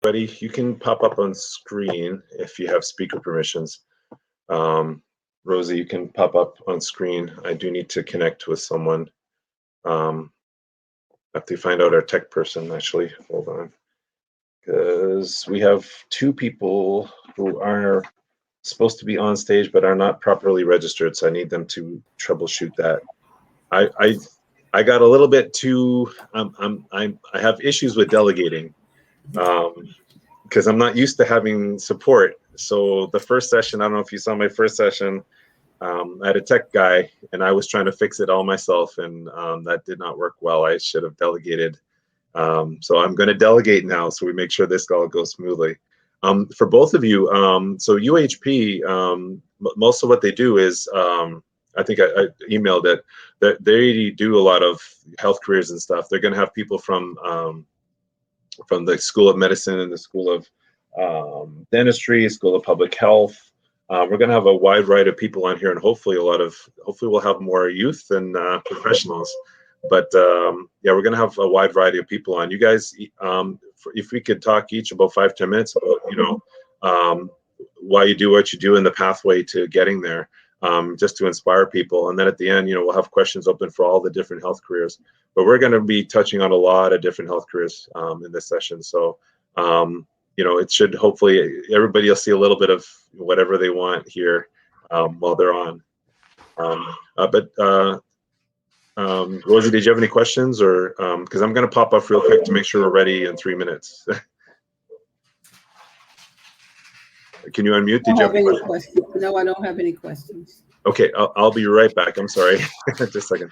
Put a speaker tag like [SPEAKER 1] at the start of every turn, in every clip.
[SPEAKER 1] Buddy, you can pop up on screen if you have speaker permissions. Rosie, you can pop up on screen. I do need to connect with someone. I have to find out our tech person, actually. Hold on. Because we have two people who are supposed to be on stage but are not properly registered, so I need them to troubleshoot that. I got a little bit too. I have issues with delegating. Because I'm not used to having support. So the first session, I don't know if you saw my first session, I had a tech guy and I was trying to fix it all myself, and that did not work well. I should have delegated. So I'm going to delegate now so we make sure this all goes smoothly. For both of you, so UHP, most of what they do is, I think I emailed it, that they do a lot of health careers and stuff. They're going to have people from the School of Medicine and the School of Dentistry, School of Public Health. We're going to have a wide variety of people on here, and hopefully we'll have more youth and professionals. But yeah, we're going to have a wide variety of people on. You guys, if we could talk each about 5-10 minutes about why you do what you do and the pathway to getting there, just to inspire people. And then at the end, we'll have questions open for all the different health careers. But we're going to be touching on a lot of different health careers in this session. So, it should hopefully everybody will see a little bit of whatever they want here while they're on. Rosie, did you have any questions, or because I'm going to pop off real quick to make sure we're ready in 3 minutes. Can you unmute? Did you have any questions?
[SPEAKER 2] No, I don't have any questions.
[SPEAKER 1] Okay, I'll be right back. I'm sorry. Just a second.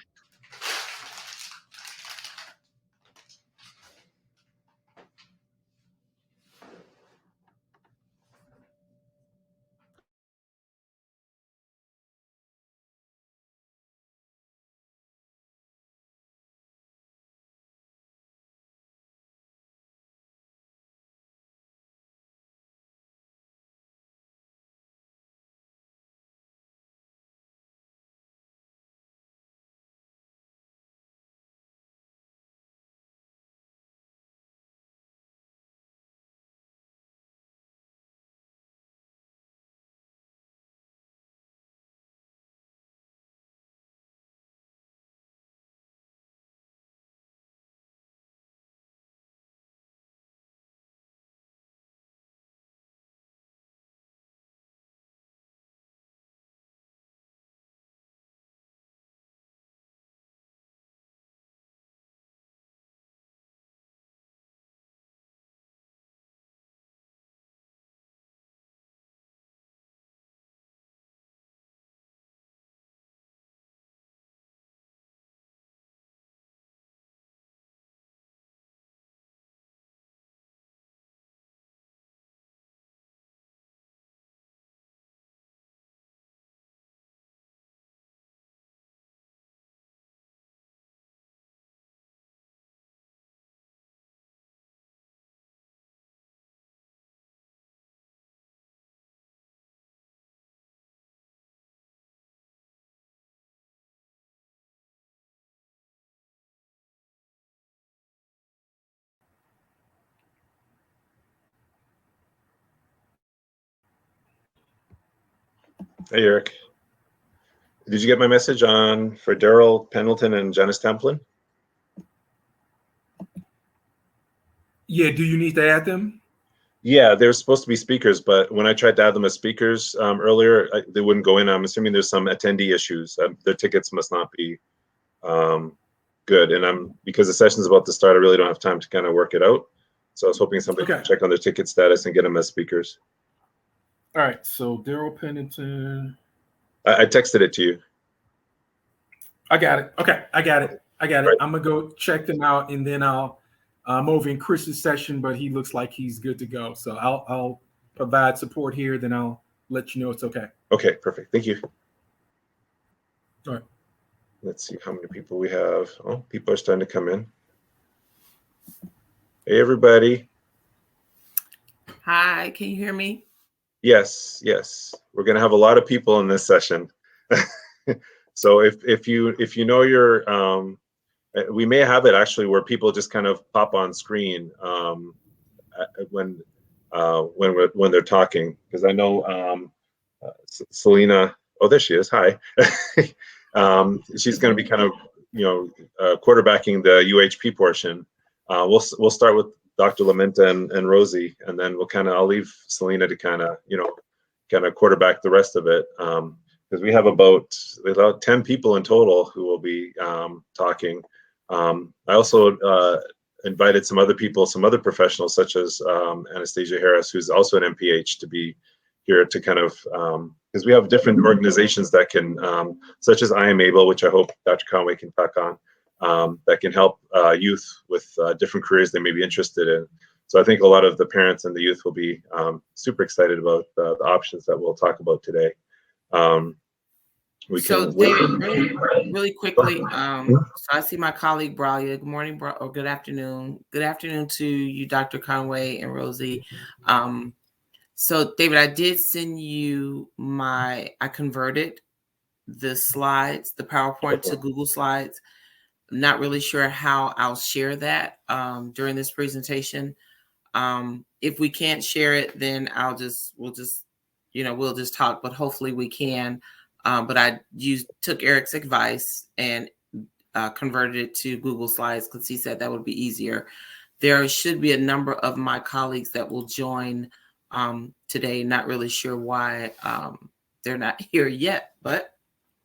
[SPEAKER 1] Hey, Eric. Did you get my message for Daryl Pendleton and Janice Templin?
[SPEAKER 3] Yeah, do you need to add them?
[SPEAKER 1] Yeah, they're supposed to be speakers, but when I tried to add them as speakers earlier, they wouldn't go in. I'm assuming there's some attendee issues. Their tickets must not be good. And because the session's about to start, I really don't have time to kind of work it out. So I was hoping somebody could check on their ticket status and get them as speakers.
[SPEAKER 3] All right, so Daryl Pendleton.
[SPEAKER 1] I texted it to you.
[SPEAKER 3] I got it. Okay, I got it. Right. I'm gonna go check them out, and then I'm over in Chris's session, but he looks like he's good to go. So I'll provide support here, then I'll let you know it's okay.
[SPEAKER 1] Okay, perfect. Thank you.
[SPEAKER 3] All right.
[SPEAKER 1] Let's see how many people we have. Oh, people are starting to come in. Hey, everybody.
[SPEAKER 2] Hi, can you hear me?
[SPEAKER 1] Yes. We're going to have a lot of people in this session. So if you know your, we may have it actually where people just kind of pop on screen. when they're talking, because I know Selena. Oh, there she is. Hi. She's going to be kind of quarterbacking the UHP portion. We'll start with Dr. Lamenta and Rosie, and then I'll leave Selena to kind of quarterback the rest of it. Because we have about 10 people in total who will be talking. I also invited some other people, some other professionals, such as Anastasia Harris, who's also an MPH, to be here to kind of, because we have different organizations that can, such as I Am Able, which I hope Dr. Conway can talk on, that can help youth with different careers they may be interested in. So I think a lot of the parents and the youth will be super excited about the options that we'll talk about today.
[SPEAKER 2] David, really quickly, so I see my colleague Bralia. Good morning, or good afternoon. Good afternoon to you, Dr. Conway and Rosie. So David, I did send you I converted the slides, the PowerPoint to Google Slides. I'm not really sure how I'll share that during this presentation. If we can't share it, then we'll just talk, but hopefully we can. But I took Eric's advice and converted it to Google Slides because he said that would be easier. There should be a number of my colleagues that will join today. Not really sure why they're not here yet, but.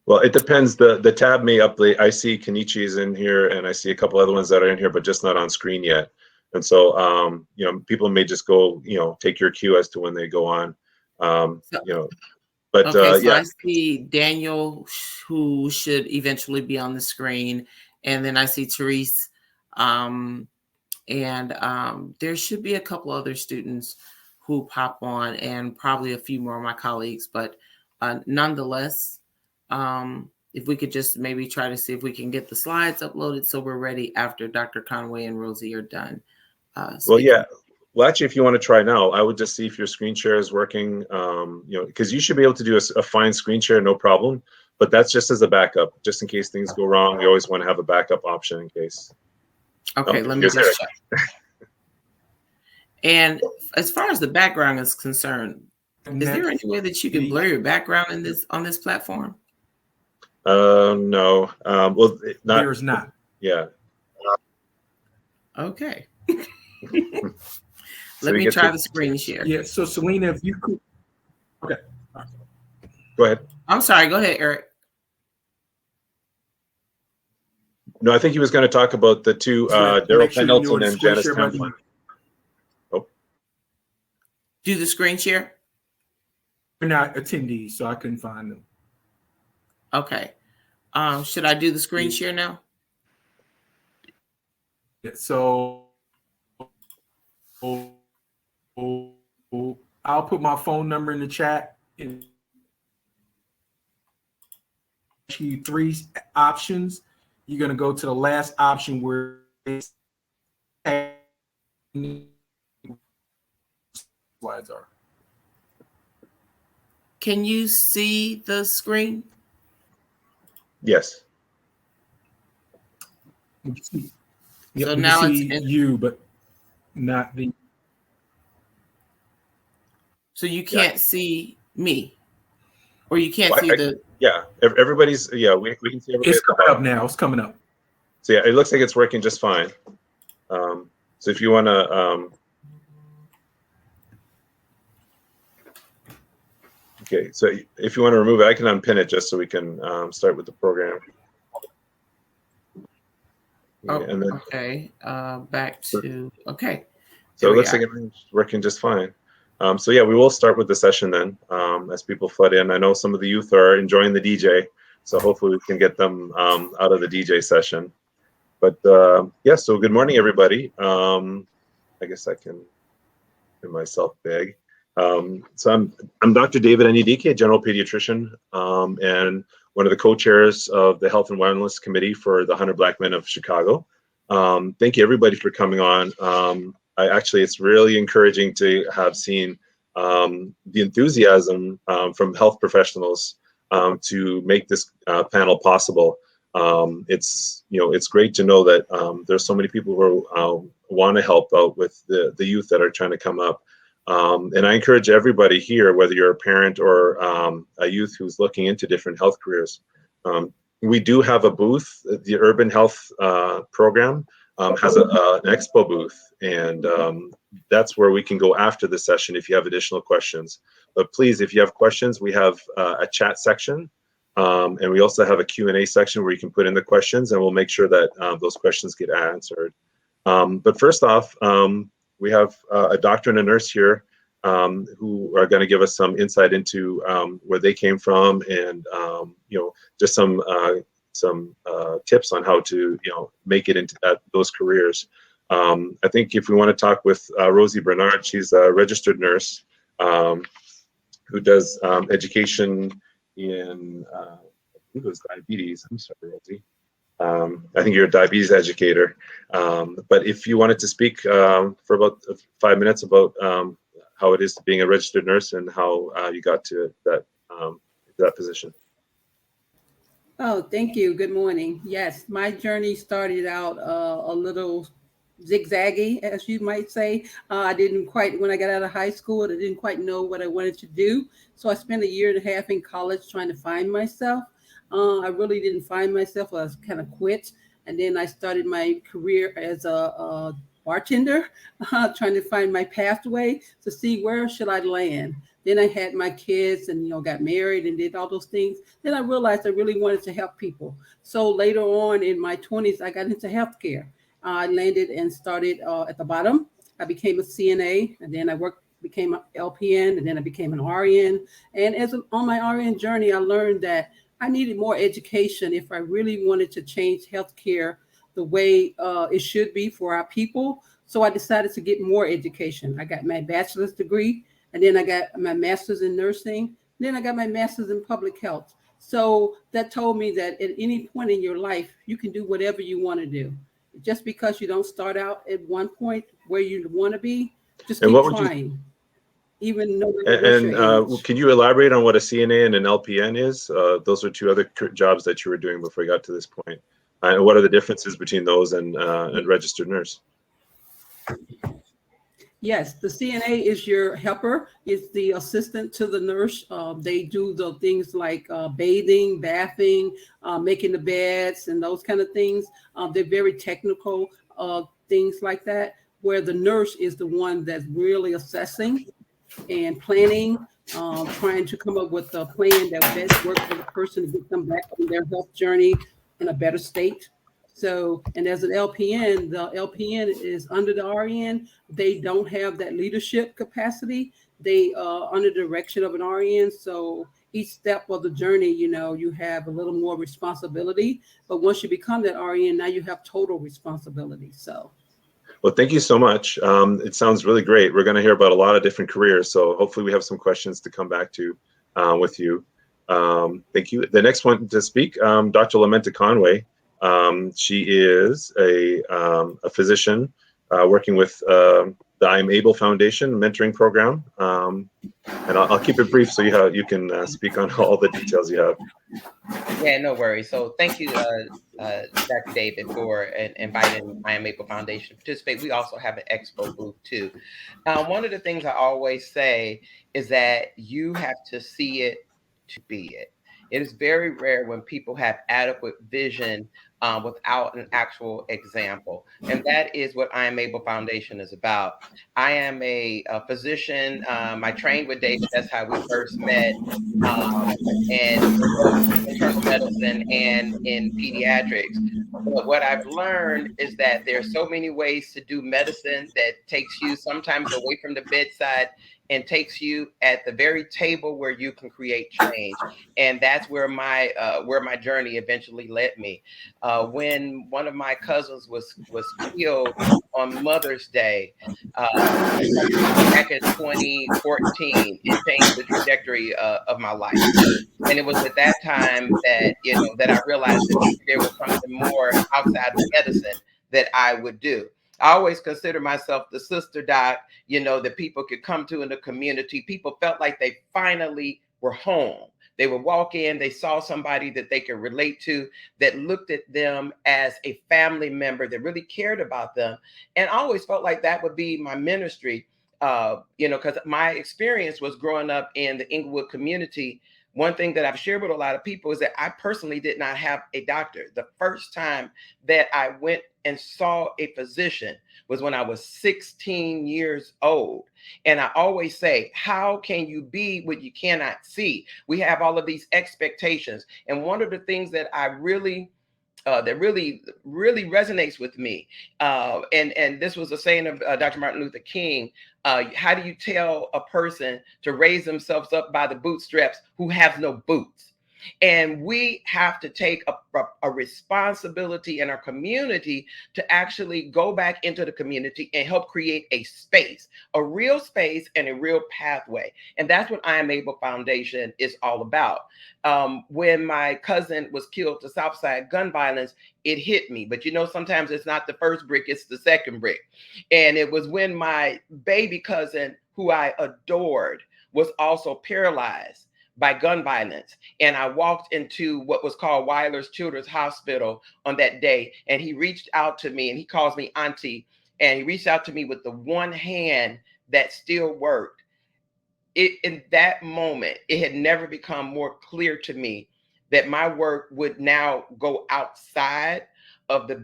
[SPEAKER 1] Well, it depends. The tab may update. I see Kenichi's in here, and I see a couple other ones that are in here, but just not on screen yet. And so, people may just go, take your cue as to when they go on, But
[SPEAKER 2] okay, so
[SPEAKER 1] yeah.
[SPEAKER 2] I see Daniel, who should eventually be on the screen, and then I see Therese, and there should be a couple other students who pop on, and probably a few more of my colleagues. But nonetheless, if we could just maybe try to see if we can get the slides uploaded so we're ready after Dr. Conway and Rosie are done.
[SPEAKER 1] Well, yeah. Well, actually, if you want to try now, I would just see if your screen share is working, because you should be able to do a fine screen share, no problem. But that's just as a backup, just in case things go wrong. You always want to have a backup option in case.
[SPEAKER 2] Okay, let me just check. And as far as the background is concerned, is there any way that you can blur your background on this platform?
[SPEAKER 1] No. Well,
[SPEAKER 3] there is not.
[SPEAKER 1] Yeah.
[SPEAKER 2] Okay. Let me try the screen share.
[SPEAKER 3] Yeah. So Selena, if you could. Okay.
[SPEAKER 1] Go ahead.
[SPEAKER 2] I'm sorry. Go ahead, Eric.
[SPEAKER 1] No, I think he was going to talk about the two, Daryl Pendleton and Janice Templin. Oh.
[SPEAKER 2] Do the screen share?
[SPEAKER 3] We're not attendees, so I couldn't find them.
[SPEAKER 2] Okay. Should I do the screen share now?
[SPEAKER 3] Yeah, so I'll put my phone number in the chat. You 3 options. You're going to go to the last option where it's slides are.
[SPEAKER 2] Can you see the screen?
[SPEAKER 1] Yes.
[SPEAKER 3] Yep,
[SPEAKER 2] so now it's
[SPEAKER 3] you, but not the.
[SPEAKER 2] So you can't see me, or you can't see the.
[SPEAKER 1] Yeah, everybody's. Yeah, we can see everybody.
[SPEAKER 3] It's coming up now. It's coming up.
[SPEAKER 1] So yeah, it looks like it's working just fine. So if you want to. Okay, so if you want to remove it, I can unpin it just so we can start with the program.
[SPEAKER 2] Oh,
[SPEAKER 1] and then,
[SPEAKER 2] okay. Back to okay.
[SPEAKER 1] So it looks like it's working just fine. So yeah, we will start with the session then as people flood in. I know some of the youth are enjoying the DJ, so hopefully we can get them out of the DJ session. But yeah, so good morning, everybody. I guess I can do myself big. So I'm Dr. David Anyedike, general pediatrician, and one of the co-chairs of the Health and Wellness Committee for the 100 Black Men of Chicago. Thank you, everybody, for coming on. It's really encouraging to have seen the enthusiasm from health professionals to make this panel possible. It's great to know that there's so many people who are want to help out with the youth that are trying to come up. And I encourage everybody here, whether you're a parent or a youth who's looking into different health careers, we do have a booth. The Urban Health Program has an expo booth, and that's where we can go after the session if you have additional questions. But please, if you have questions, we have a chat section, and we also have a Q&A section where you can put in the questions, and we'll make sure that those questions get answered. But first off, we have a doctor and a nurse here who are going to give us some insight into where they came from, and just some tips on how to make it into those careers. I think if we want to talk with Rosie Bernard, she's a registered nurse who does education in I think it was diabetes. I'm sorry, Rosie. I think you're a diabetes educator. But if you wanted to speak for about 5 minutes about how it is being a registered nurse and how you got to that position.
[SPEAKER 4] Oh, thank you. Good morning. Yes, my journey started out a little zigzaggy, as you might say. I didn't quite, when I got out of high school, I didn't quite know what I wanted to do. So I spent a year and a half in college trying to find myself. I really didn't find myself. I was kind of quit. And then I started my career as a bartender, trying to find my pathway to see where should I land. Then I had my kids and, got married and did all those things. Then I realized I really wanted to help people. So later on in my 20s, I got into healthcare. I landed and started at the bottom. I became a CNA, and then I became an LPN, and then I became an RN. And on my RN journey, I learned that I needed more education if I really wanted to change healthcare the way it should be for our people. So I decided to get more education. I got my bachelor's degree, and then I got my master's in nursing. Then I got my master's in public health. So that told me that at any point in your life, you can do whatever you want to do. Just because you don't start out at one point where you want to be, just keep trying. Even though
[SPEAKER 1] can you elaborate on what a CNA and an LPN is? Those are two other jobs that you were doing before you got to this point. And what are the differences between those and registered nurse?
[SPEAKER 4] Yes, the CNA is your helper. It's the assistant to the nurse. They do the things like bathing, bathing, making the beds, and those kind of things. They're very technical things like that, where the nurse is the one that's really assessing and planning, trying to come up with a plan that best works for the person to get them back on their health journey in a better state. So, and as an LPN, the LPN is under the RN. They don't have that leadership capacity. They are under the direction of an RN. So each step of the journey, you have a little more responsibility. But once you become that RN, now you have total responsibility. So.
[SPEAKER 1] Well, thank you so much. It sounds really great. We're going to hear about a lot of different careers. So hopefully we have some questions to come back to with you. Thank you. The next one to speak, Dr. Lamenta Conway. She is a physician working with the I Am Able Foundation mentoring program. And I'll keep it brief so you can speak on all the details you have.
[SPEAKER 5] Yeah, no worries. So thank you, Dr. David, for inviting I Am Able Foundation to participate. We also have an expo booth too. One of the things I always say is that you have to see it to be it. It is very rare when people have adequate vision without an actual example. And that is what I Am Able Foundation is about. I am a physician. I trained with David. That's how we first met. And both in internal medicine and in pediatrics. But what I've learned is that there are so many ways to do medicine that takes you sometimes away from the bedside and takes you at the very table where you can create change. And that's where my journey eventually led me. When one of my cousins was killed on Mother's Day back in 2014, it changed the trajectory of my life. And it was at that time that that I realized that there was something more outside of medicine that I would do. I always consider myself the sister doc, that people could come to in the community. People felt like they finally were home They would walk in, they saw somebody that they could relate to, that looked at them as a family member, that really cared about them. And I always felt like that would be my ministry, because my experience was growing up in the Inglewood community. One thing that I've shared with a lot of people is that I personally did not have a doctor. The first time that I went and saw a physician was when I was 16 years old. And I always say, how can you be what you cannot see? We have all of these expectations. And one of the things that I really resonates with me. And this was a saying of Dr. Martin Luther King. How do you tell a person to raise themselves up by the bootstraps who have no boots? And we have to take a responsibility in our community to actually go back into the community and help create a space, a real space and a real pathway. And that's what I Am Able Foundation is all about. When my cousin was killed to Southside gun violence, it hit me. But sometimes it's not the first brick, it's the second brick. And it was when my baby cousin, who I adored, was also paralyzed by gun violence. And I walked into what was called Weiler's Children's Hospital on that day. And he reached out to me, and he calls me auntie. And he reached out to me with the one hand that still worked. In that moment, it had never become more clear to me that my work would now go outside of the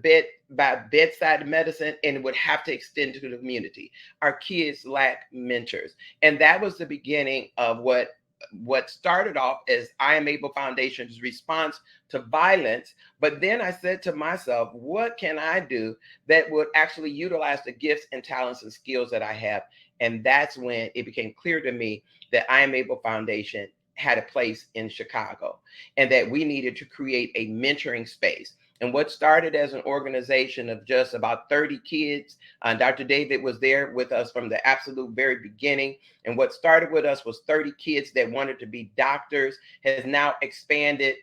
[SPEAKER 5] bedside medicine, and it would have to extend to the community. Our kids lack mentors. And that was the beginning of what started off as I Am Able Foundation's response to violence. But then I said to myself, what can I do that would actually utilize the gifts and talents and skills that I have? And that's when it became clear to me that I Am Able Foundation had a place in Chicago, and that we needed to create a mentoring space. And what started as an organization of just about 30 kids, Dr. David was there with us from the absolute very beginning. And what started with us was 30 kids that wanted to be doctors, has now expanded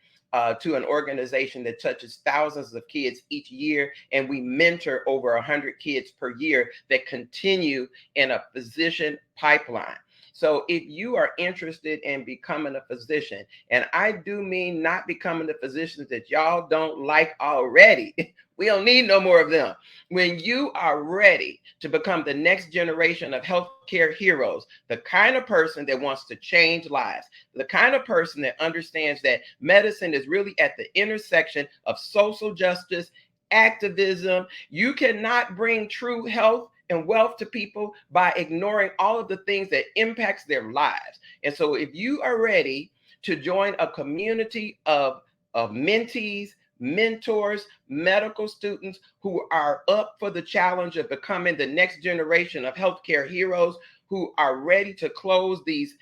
[SPEAKER 5] to an organization that touches thousands of kids each year. And we mentor over 100 kids per year that continue in a physician pipeline. So if you are interested in becoming a physician, and I do mean not becoming the physicians that y'all don't like already, we don't need no more of them. When you are ready to become the next generation of healthcare heroes, the kind of person that wants to change lives, the kind of person that understands that medicine is really at the intersection of social justice, activism. You cannot bring true health and wealth to people by ignoring all of the things that impacts their lives. And so if you are ready to join a community of mentees, mentors, medical students who are up for the challenge of becoming the next generation of healthcare heroes, who are ready to close these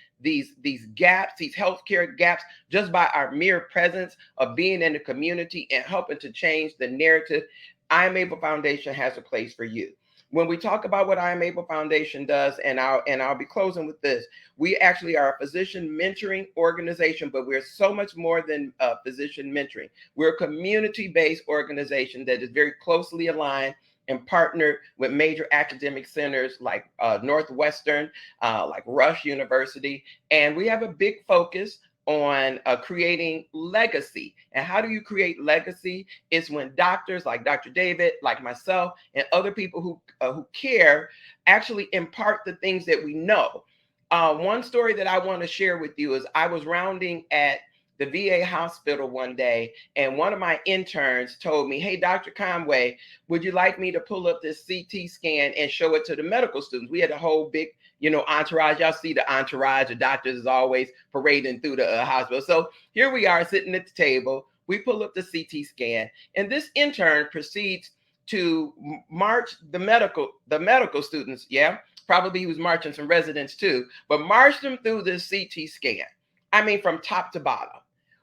[SPEAKER 5] gaps, these healthcare gaps, just by our mere presence of being in the community and helping to change the narrative, I Am Able Foundation has a place for you. When we talk about what I Am Able Foundation does, and I'll be closing with this, we actually are a physician mentoring organization, but we're so much more than physician mentoring. We're a community-based organization that is very closely aligned and partnered with major academic centers like Northwestern, like Rush University. And we have a big focus on creating legacy. And how do you create legacy? It's when doctors like Dr. David, like myself, and other people who care actually impart the things that we know. One story that I want to share with you is I was rounding at the VA hospital one day, and one of my interns told me, hey, Dr. Conway, would you like me to pull up this CT scan and show it to the medical students? We had a whole big, entourage. Y'all see the entourage. The doctors is always parading through the hospital. So here we are sitting at the table. We pull up the CT scan, and this intern proceeds to march the medical students. Yeah, probably he was marching some residents too, but marched them through this CT scan. I mean, from top to bottom.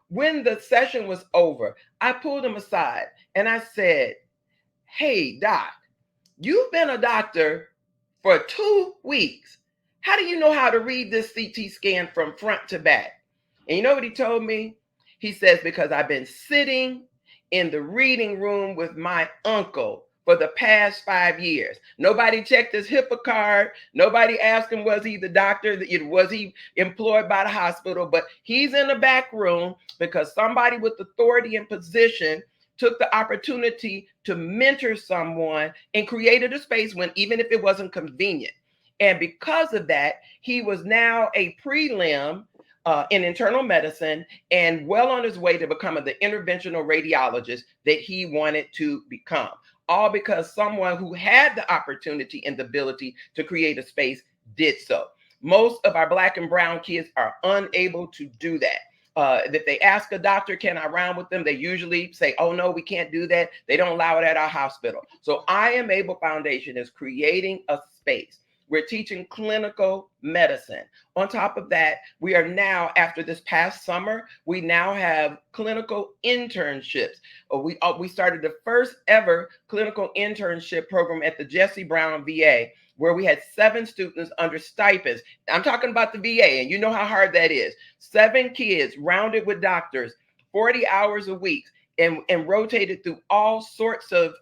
[SPEAKER 5] When the session was over, I pulled him aside and I said, hey, doc, you've been a doctor for 2 weeks. How do you know how to read this CT scan from front to back? And you know what he told me? He says, because I've been sitting in the reading room with my uncle for the past 5 years. Nobody checked his HIPAA card. Nobody asked him, was he the doctor? Was he employed by the hospital? But he's in the back room because somebody with authority and position took the opportunity to mentor someone and created a space when, even if it wasn't convenient. And because of that, he was now a prelim in internal medicine and well on his way to becoming the interventional radiologist that he wanted to become. All because someone who had the opportunity and the ability to create a space did so. Most of our Black and brown kids are unable to do that. If they ask a doctor, can I round with them? They usually say, oh no, we can't do that. They don't allow it at our hospital. So I Am Able Foundation is creating a space. We're teaching clinical medicine. On top of that, we are now, after this past summer, we now have clinical internships. We started the first ever clinical internship program at the Jesse Brown VA, where we had 7 students under stipends. I'm talking about the VA, and you know how hard that is. 7 kids rounded with doctors, 40 hours a week, and rotated through all sorts of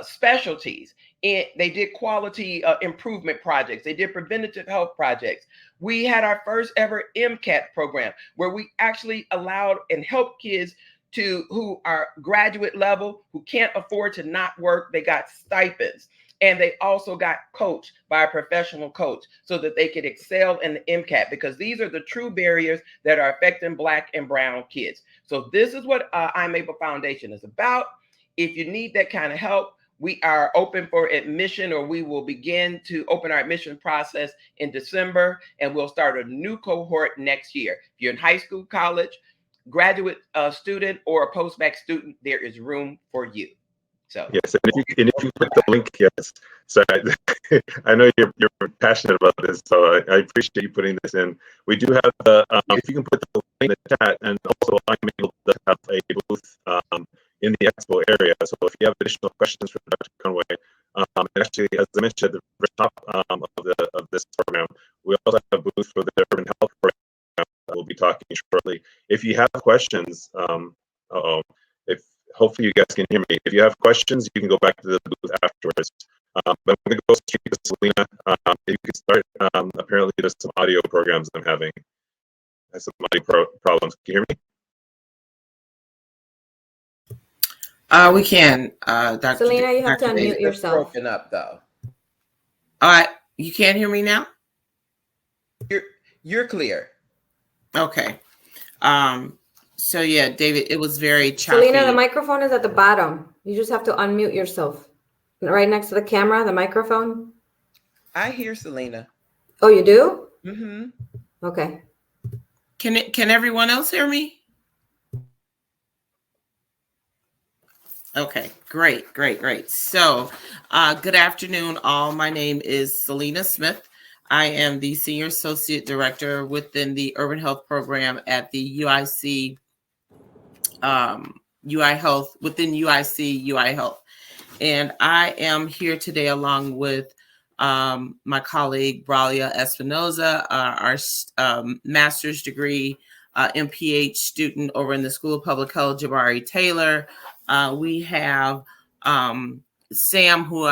[SPEAKER 5] specialties. And they did quality improvement projects. They did preventative health projects. We had our first ever MCAT program where we actually allowed and helped kids who are graduate level, who can't afford to not work. They got stipends. And they also got coached by a professional coach so that they could excel in the MCAT, because these are the true barriers that are affecting Black and brown kids. So this is what I'm Able Foundation is about. If you need that kind of help, we are open for admission, or we will begin to open our admission process in December, and we'll start a new cohort next year. If you're in high school, college, graduate student, or a post-bac student, there is room for you. So
[SPEAKER 1] yes, and if you put the link, yes. So I know you're passionate about this, so I appreciate you putting this in. We do have the if you can put the link in the chat, and also I'm able to have a booth in the expo area. So if you have additional questions for Dr. Conway, and actually, as I mentioned at the top of this program, we also have a booth for the Urban Health Program that we'll be talking shortly. If you have questions, hopefully you guys can hear me. If you have questions, you can go back to the booth afterwards. But I'm going to go straight to Selena. If you can start, apparently there's some audio programs I'm having. I have some audio problems. Can you hear me?
[SPEAKER 2] We can, Dr.
[SPEAKER 6] Selena, you have to
[SPEAKER 2] Dr.
[SPEAKER 6] unmute yourself.
[SPEAKER 5] Broken up though.
[SPEAKER 2] All right, you can't hear me now?
[SPEAKER 5] You're clear.
[SPEAKER 2] Okay. So yeah, David, it was very choppy.
[SPEAKER 6] Selena, the microphone is at the bottom. You just have to unmute yourself. Right next to the camera, the microphone.
[SPEAKER 5] I hear Selena.
[SPEAKER 6] Oh, you do?
[SPEAKER 5] Mm-hmm.
[SPEAKER 6] Okay.
[SPEAKER 2] Can everyone else hear me? Okay, great. So, good afternoon, all. My name is Selena Smith. I am the Senior Associate Director within the Urban Health Program at the UIC, UI Health, within UIC, UI Health. And I am here today along with my colleague, Braulio Espinoza, our master's degree MPH student over in the School of Public Health, Jabari Taylor. We have Sam, who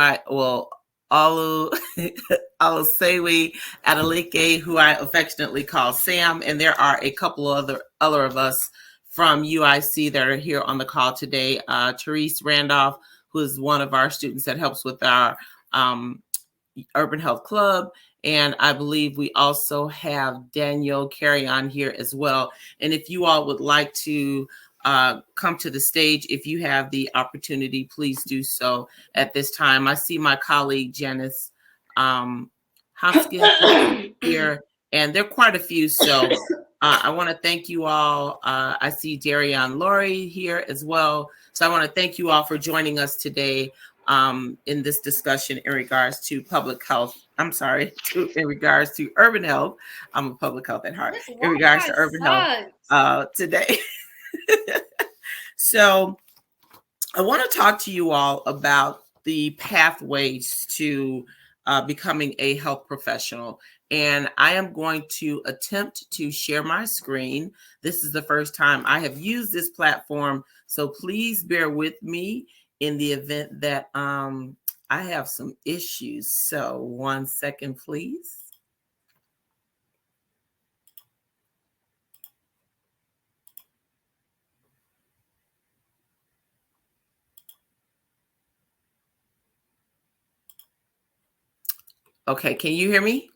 [SPEAKER 2] Oluseyi Adeleke, who I affectionately call Sam, and there are a couple other of us from UIC that are here on the call today. Therese Randolph, who is one of our students that helps with our Urban Health Club. And I believe we also have Daniel Carey on here as well. And if you all would like to come to the stage, if you have the opportunity, please do so at this time. I see my colleague Janice Hoskins here, and there are quite a few. So I want to thank you all. I see Darian Laurie here as well. So I want to thank you all for joining us today in this discussion in regards to public health. I'm sorry, in regards to urban health. I'm a public health at heart. In regards to urban health today. So I want to talk to you all about the pathways to becoming a health professional. And I am going to attempt to share my screen. This is the first time I have used this platform, so please bear with me in the event that I have some issues. So 1 second, please. Okay, can you hear me?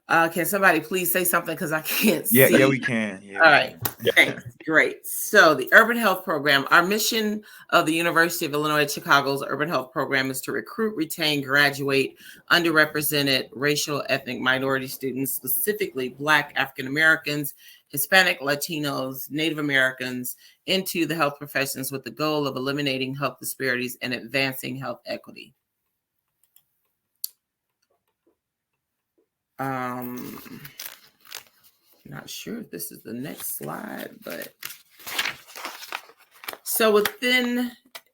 [SPEAKER 2] Can somebody please say something because I can't see?
[SPEAKER 7] Yeah, we can. Yeah,
[SPEAKER 2] all
[SPEAKER 7] we
[SPEAKER 2] right.
[SPEAKER 7] can.
[SPEAKER 2] Thanks. Great. So the Urban Health Program, our mission of the University of Illinois at Chicago's Urban Health Program is to recruit, retain, graduate underrepresented racial, ethnic minority students, specifically Black, African Americans, Hispanic, Latinos, Native Americans, into the health professions with the goal of eliminating health disparities and advancing health equity. Not sure if this is the next slide, but so within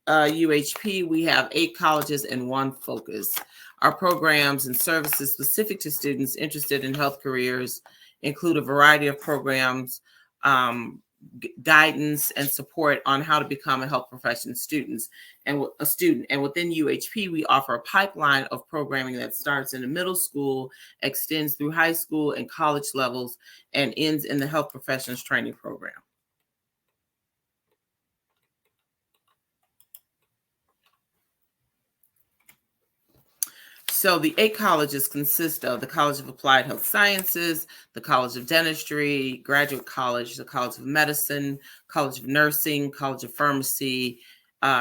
[SPEAKER 2] UHP, we have 8 colleges and 1 focus. Our programs and services specific to students interested in health careers include a variety of programs, guidance and support on how to become a health profession student. And within UHP, we offer a pipeline of programming that starts in the middle school, extends through high school and college levels, and ends in the health professions training program. So the 8 colleges consist of the College of Applied Health Sciences, the College of Dentistry, Graduate College, the College of Medicine, College of Nursing, College of Pharmacy,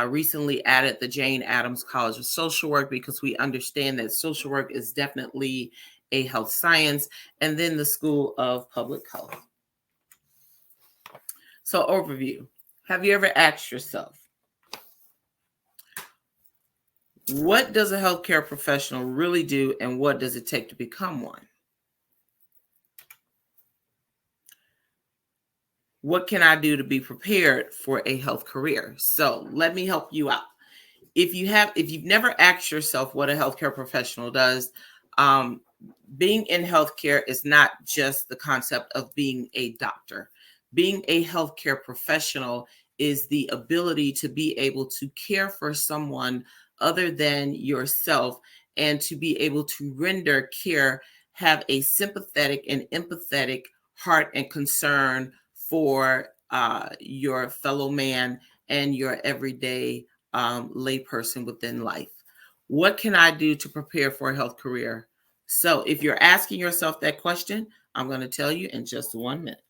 [SPEAKER 2] recently added the Jane Addams College of Social Work because we understand that social work is definitely a health science, and then the School of Public Health. So overview, have you ever asked yourself, what does a healthcare professional really do, and what does it take to become one? What can I do to be prepared for a health career? So let me help you out. If you've never asked yourself what a healthcare professional does, being in healthcare is not just the concept of being a doctor. Being a healthcare professional is the ability to be able to care for someone other than yourself, and to be able to render care, have a sympathetic and empathetic heart and concern for your fellow man and your everyday layperson within life. What can I do to prepare for a health career? So if you're asking yourself that question, I'm going to tell you in just 1 minute.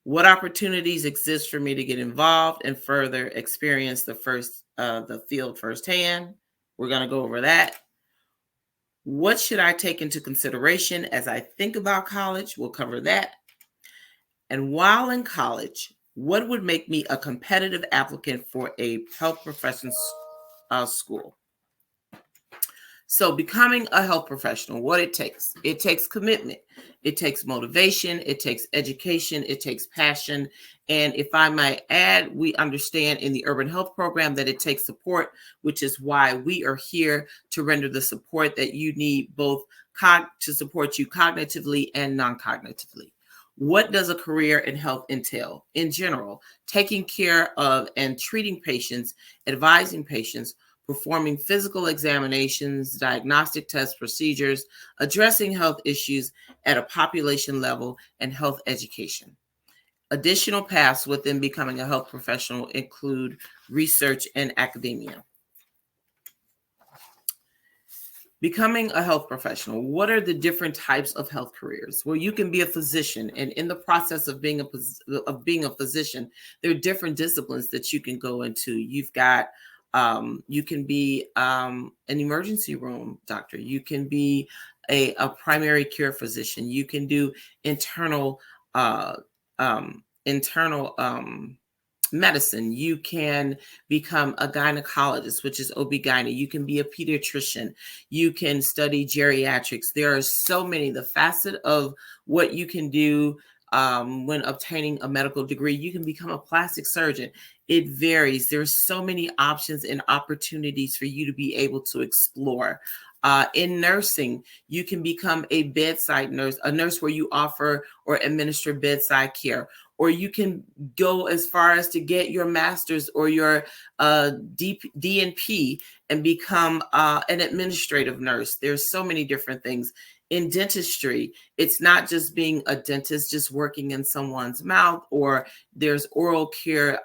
[SPEAKER 2] What opportunities exist for me to get involved and further experience the field firsthand? We're going to go over that. What should I take into consideration as I think about college? We'll cover that. And while in college, what would make me a competitive applicant for a health professions school? So becoming a health professional, what it takes commitment, it takes motivation, it takes education, it takes passion. And if I might add, we understand in the Urban Health Program that it takes support, which is why we are here to render the support that you need, both to support you cognitively and non-cognitively. What does a career in health entail? In general, taking care of and treating patients, advising patients, performing physical examinations, diagnostic tests, procedures, addressing health issues at a population level, and health education. Additional paths within becoming a health professional include research and academia. Becoming a health professional, what are the different types of health careers? Well, you can be a physician, and in the process of being a physician, there are different disciplines that you can go into. You've got you can be an emergency room doctor. You can be a primary care physician. You can do internal medicine. You can become a gynecologist, which is OB-GYN. You can be a pediatrician. You can study geriatrics. There are so many. The facet of what you can do when obtaining a medical degree, you can become a plastic surgeon. It varies. There's so many options and opportunities for you to be able to explore. In nursing, you can become a bedside nurse, a nurse where you offer or administer bedside care, or you can go as far as to get your master's or your DNP and become an administrative nurse. There's so many different things. In dentistry, it's not just being a dentist, just working in someone's mouth, or there's oral care.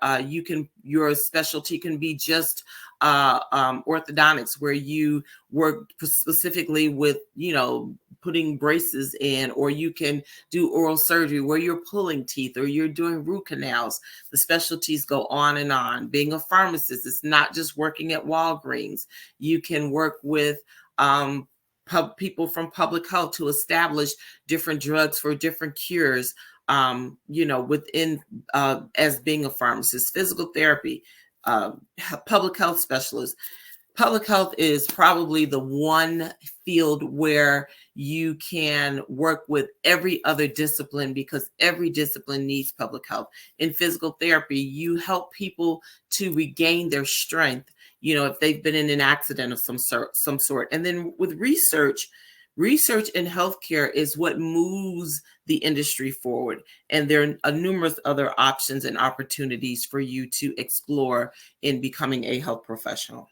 [SPEAKER 2] Your specialty can be just orthodontics, where you work specifically with, putting braces in, or you can do oral surgery where you're pulling teeth or you're doing root canals. The specialties go on and on. Being a pharmacist, it's not just working at Walgreens. You can work with people from public health to establish different drugs for different cures, within as being a pharmacist. Physical therapy, public health specialist. Public health is probably the one field where you can work with every other discipline, because every discipline needs public health. In physical therapy, you help people to regain their strength, if they've been in an accident of some sort. And then with research in healthcare is what moves the industry forward. And there are numerous other options and opportunities for you to explore in becoming a health professional.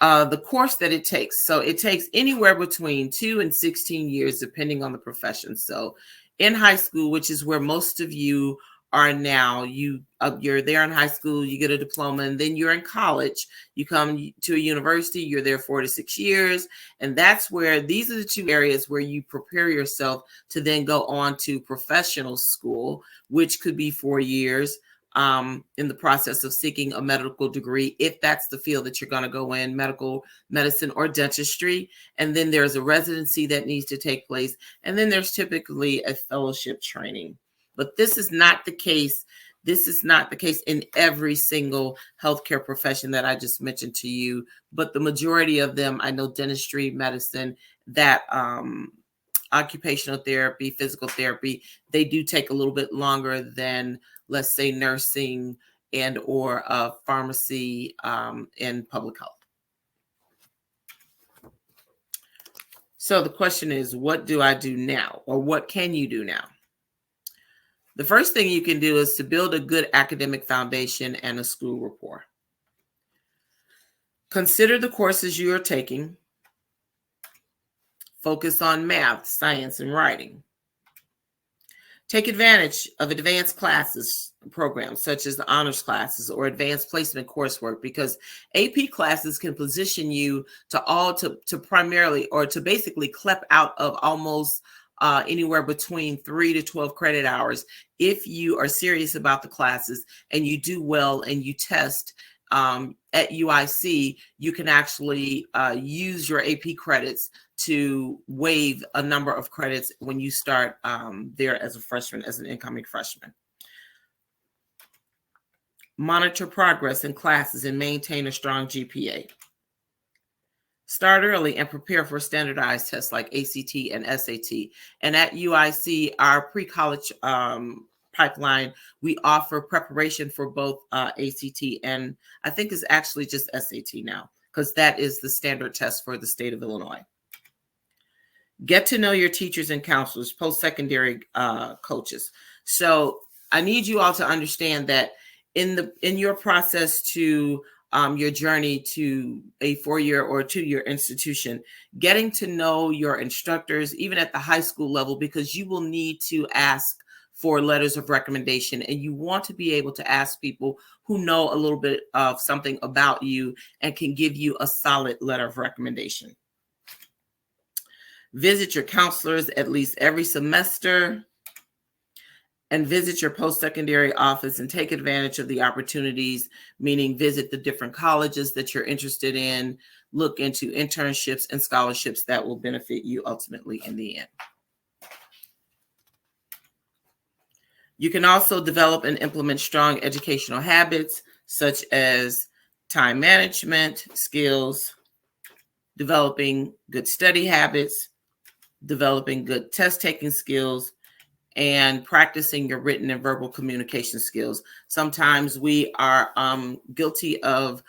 [SPEAKER 2] The course that it takes. So it takes anywhere between 2 and 16 years, depending on the profession. So in high school, which is where most of you are now, you're there in high school, you get a diploma, and then you're in college. You come to a university, you're there 4 to 6 years. And that's where, these are the two areas where you prepare yourself to then go on to professional school, which could be 4 years. In the process of seeking a medical degree, if that's the field that you're going to go in, medical, medicine, or dentistry. And then there's a residency that needs to take place. And then there's typically a fellowship training. But this is not the case. This is not the case in every single healthcare profession that I just mentioned to you. But the majority of them, I know dentistry, medicine, that occupational therapy, physical therapy, they do take a little bit longer than, let's say, nursing and or pharmacy and public health. So the question is, what do I do now? Or what can you do now? The first thing you can do is to build a good academic foundation and a school rapport. Consider the courses you are taking. Focus on math, science, and writing. Take advantage of advanced classes programs such as the honors classes or advanced placement coursework, because AP classes can position you to primarily, or to basically CLEP out of almost anywhere between 3 to 12 credit hours. If you are serious about the classes and you do well and you test at UIC, you can actually use your AP credits to waive a number of credits when you start there as a freshman, as an incoming freshman. Monitor progress in classes and maintain a strong GPA. Start early and prepare for standardized tests like ACT and SAT. And at UIC, our pre-college pipeline, we offer preparation for both ACT and I think it's actually just SAT now, because that is the standard test for the state of Illinois. Get to know your teachers and counselors, post-secondary coaches. So I need you all to understand that in your process to your journey to a 4-year or 2-year institution, getting to know your instructors, even at the high school level, because you will need to ask for letters of recommendation, and you want to be able to ask people who know a little bit of something about you and can give you a solid letter of recommendation. Visit your counselors at least every semester, and visit your post-secondary office and take advantage of the opportunities, meaning visit the different colleges that you're interested in, look into internships and scholarships that will benefit you ultimately in the end. You can also develop and implement strong educational habits such as time management skills, developing good study habits, developing good test-taking skills, and practicing your written and verbal communication skills. Sometimes we are guilty of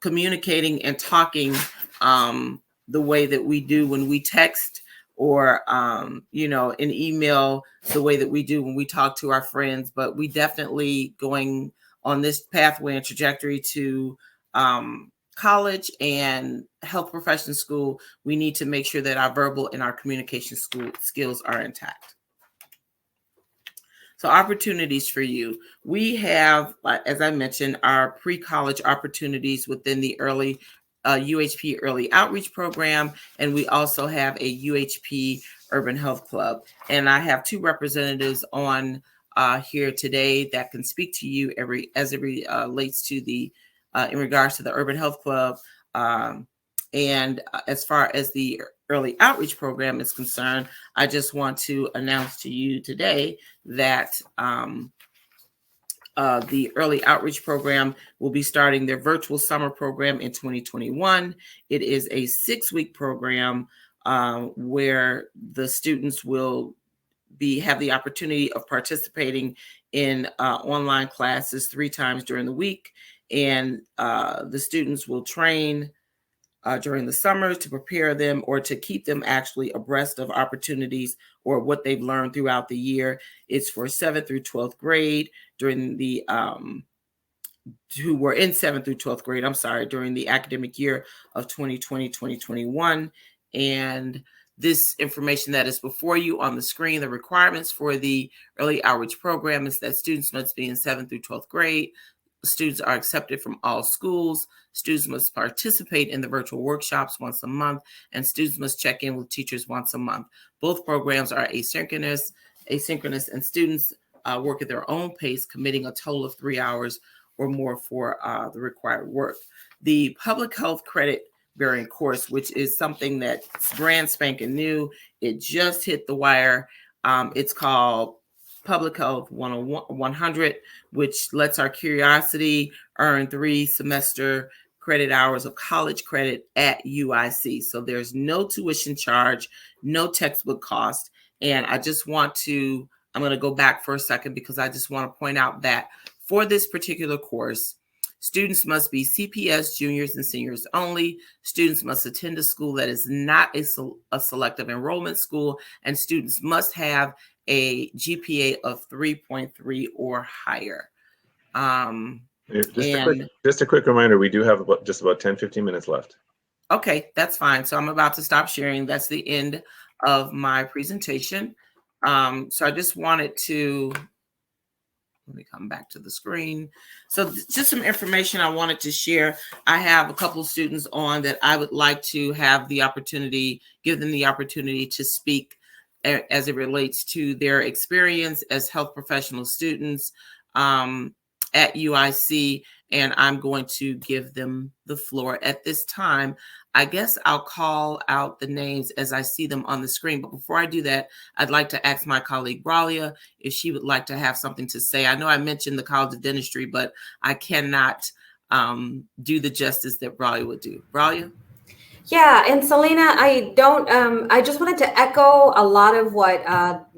[SPEAKER 2] communicating and talking the way that we do when we text or you know, an email the way that we do when we talk to our friends. But we definitely going on this pathway and trajectory to college and health profession school. We need to make sure that our verbal and our communication skills are intact. So opportunities for you. We have, as I mentioned, our pre-college opportunities within the early UHP Early Outreach Program, and we also have a UHP Urban Health Club. And I have two representatives on here today that can speak to you as it relates to the in regards to the Urban Health Club. And as far as the Early Outreach Program is concerned, I just want to announce to you today that the Early Outreach Program will be starting their virtual summer program in 2021. It is a 6-week program where the students will have the opportunity of participating in online classes 3 times during the week. And the students will train during the summer to prepare them or to keep them actually abreast of opportunities or what they've learned throughout the year. It's for 7th through 12th grade during the who were in 7th through 12th grade, during the academic year of 2020-2021. And this information that is before you on the screen, the requirements for the Early Outreach Program is that students must be in 7th through 12th grade. Students are accepted from all schools. Students must participate in the virtual workshops once a month, and students must check in with teachers once a month. Both programs are asynchronous, and students work at their own pace, committing a total of 3 hours or more for the required work. The public health credit bearing course, which is something that's brand spanking new, it just hit the wire. It's called Public Health 100, which lets our curiosity earn 3 semester credit hours of college credit at UIC. So there's no tuition charge, no textbook cost. And I just want to, I'm going to go back for a second because I just want to point out that for this particular course, students must be CPS juniors and seniors only. Students must attend a school that is not a selective enrollment school, and students must have a GPA of 3.3 or higher.
[SPEAKER 1] Just a quick reminder, we do have just about 10-15 minutes left.
[SPEAKER 2] Okay, that's fine. So I'm about to stop sharing. That's the end of my presentation. So I just wanted to, let me come back to the screen. So just some information I wanted to share. I have a couple of students on that I would like to have the opportunity, give them the opportunity to speak as it relates to their experience as health professional students at UIC, and I'm going to give them the floor at this time. I guess I'll call out the names as I see them on the screen, but before I do that, I'd like to ask my colleague Braulio if she would like to have something to say. I know I mentioned the College of Dentistry, but I cannot do the justice that Braulio would do. Braulio?
[SPEAKER 6] Yeah, and Selena, I just wanted to echo a lot of what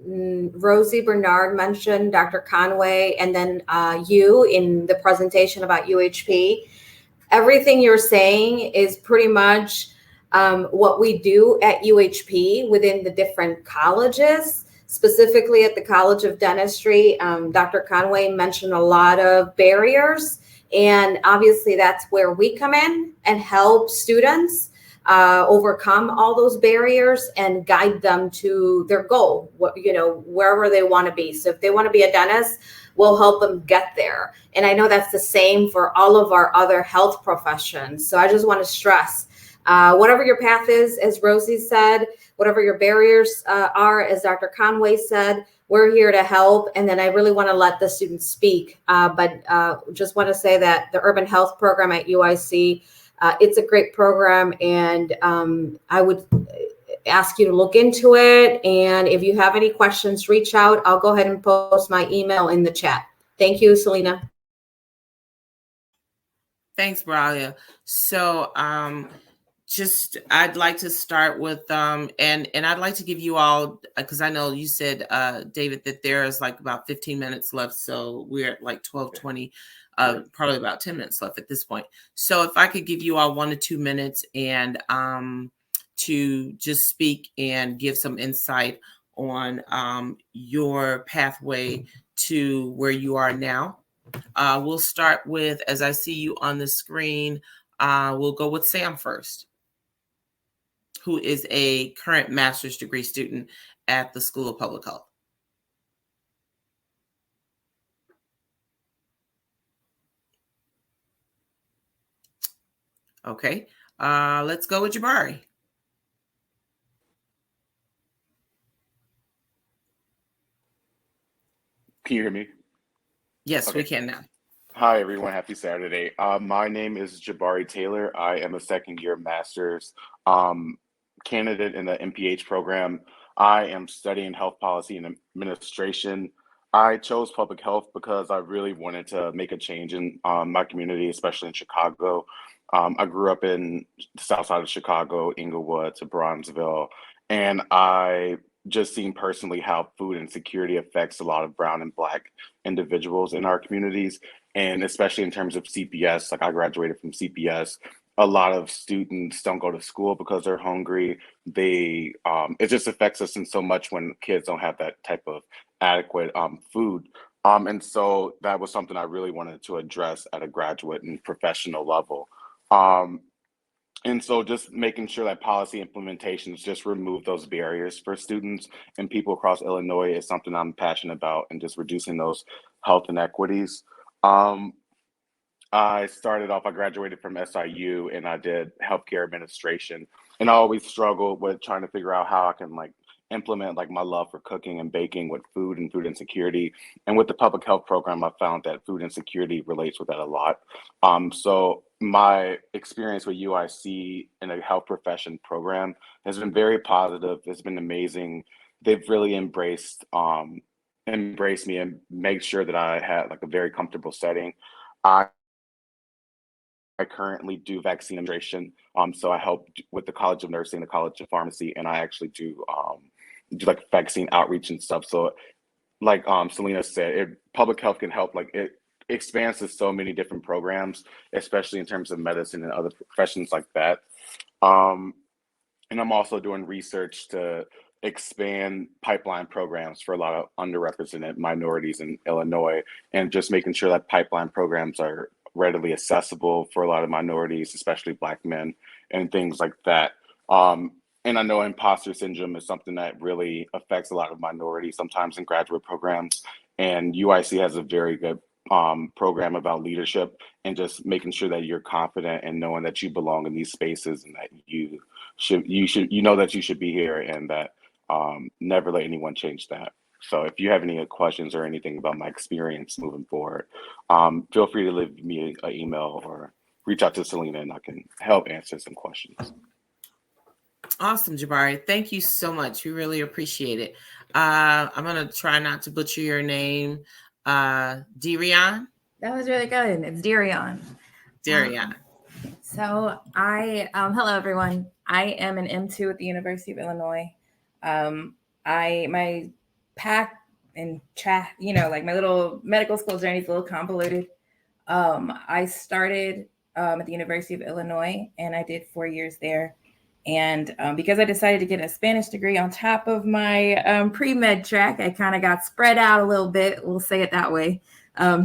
[SPEAKER 6] Rosie Bernard mentioned, Dr. Conway, and then you in the presentation about UHP. Everything you're saying is pretty much what we do at UHP within the different colleges, specifically at the College of Dentistry. Dr. Conway mentioned a lot of barriers, and obviously that's where we come in and help students overcome all those barriers and guide them to their goal, wherever they want to be. So if they want to be a dentist, we'll help them get there. And I know that's the same for all of our other health professions. So I just want to stress, whatever your path is, as Rosie said, whatever your barriers are, as Dr. Conway said, we're here to help. And then I really want to let the students speak, but just want to say that the Urban Health Program at UIC, it's a great program, and I would ask you to look into it. And if you have any questions, reach out. I'll go ahead and post my email in the chat. Thank you, Selena.
[SPEAKER 2] Thanks, Braulio. So I'd like to start with, and I'd like to give you all, because I know you said, David, that there's like about 15 minutes left. So we're at like 12:20. Probably about 10 minutes left at this point. So if I could give you all 1 to 2 minutes and to just speak and give some insight on your pathway to where you are now. We'll start with, as I see you on the screen, we'll go with Sam first, who is a current master's degree student at the School of Public Health. Okay, let's go with Jabari.
[SPEAKER 7] Can you hear me?
[SPEAKER 2] Yes,
[SPEAKER 7] Okay.
[SPEAKER 2] we can now.
[SPEAKER 7] Hi, everyone. Happy Saturday. My name is Jabari Taylor. I am a second-year master's candidate in the MPH program. I am studying health policy and administration. I chose public health because I really wanted to make a change in my community, especially in Chicago. I grew up in the south side of Chicago, Inglewood to Bronzeville, and I just seen personally how food insecurity affects a lot of brown and black individuals in our communities. And especially in terms of CPS, like I graduated from CPS, a lot of students don't go to school because they're hungry. They it just affects us in so much when kids don't have that type of adequate food. And so that was something I really wanted to address at a graduate and professional level. And so just making sure that policy implementations just remove those barriers for students and people across Illinois is something I'm passionate about, and just reducing those health inequities. I graduated from SIU and I did healthcare administration, and I always struggled with trying to figure out how I can like implement like my love for cooking and baking with food and food insecurity. And with the public health program, I found that food insecurity relates with that a lot. So my experience with UIC in a health profession program has been very positive. It's been amazing. They've really embraced me and made sure that I had like a very comfortable setting. I currently do vaccine administration. So I help with the College of Nursing, the College of Pharmacy, and I actually do like vaccine outreach and stuff. So like Selena said, public health can help. Like it expands to so many different programs, especially in terms of medicine and other professions like that. And I'm also doing research to expand pipeline programs for a lot of underrepresented minorities in Illinois, and just making sure that pipeline programs are readily accessible for a lot of minorities, especially Black men and things like that. And I know imposter syndrome is something that really affects a lot of minorities sometimes in graduate programs. And UIC has a very good program about leadership and just making sure that you're confident and knowing that you belong in these spaces, and that you know that you should be here, and that never let anyone change that. So if you have any questions or anything about my experience moving forward, feel free to leave me an email or reach out to Selena, and I can help answer some questions.
[SPEAKER 2] Awesome, Jabari. Thank you so much. We really appreciate it. I'm going to try not to butcher your name. Darian?
[SPEAKER 8] That was really good. It's Darian.
[SPEAKER 2] Darian.
[SPEAKER 8] So hello everyone. I am an M2 at the University of Illinois. My pack and chat, like my little medical school journey is a little convoluted. I started at the University of Illinois, and I did 4 years there. And because I decided to get a Spanish degree on top of my pre-med track, I kind of got spread out a little bit. We'll say it that way,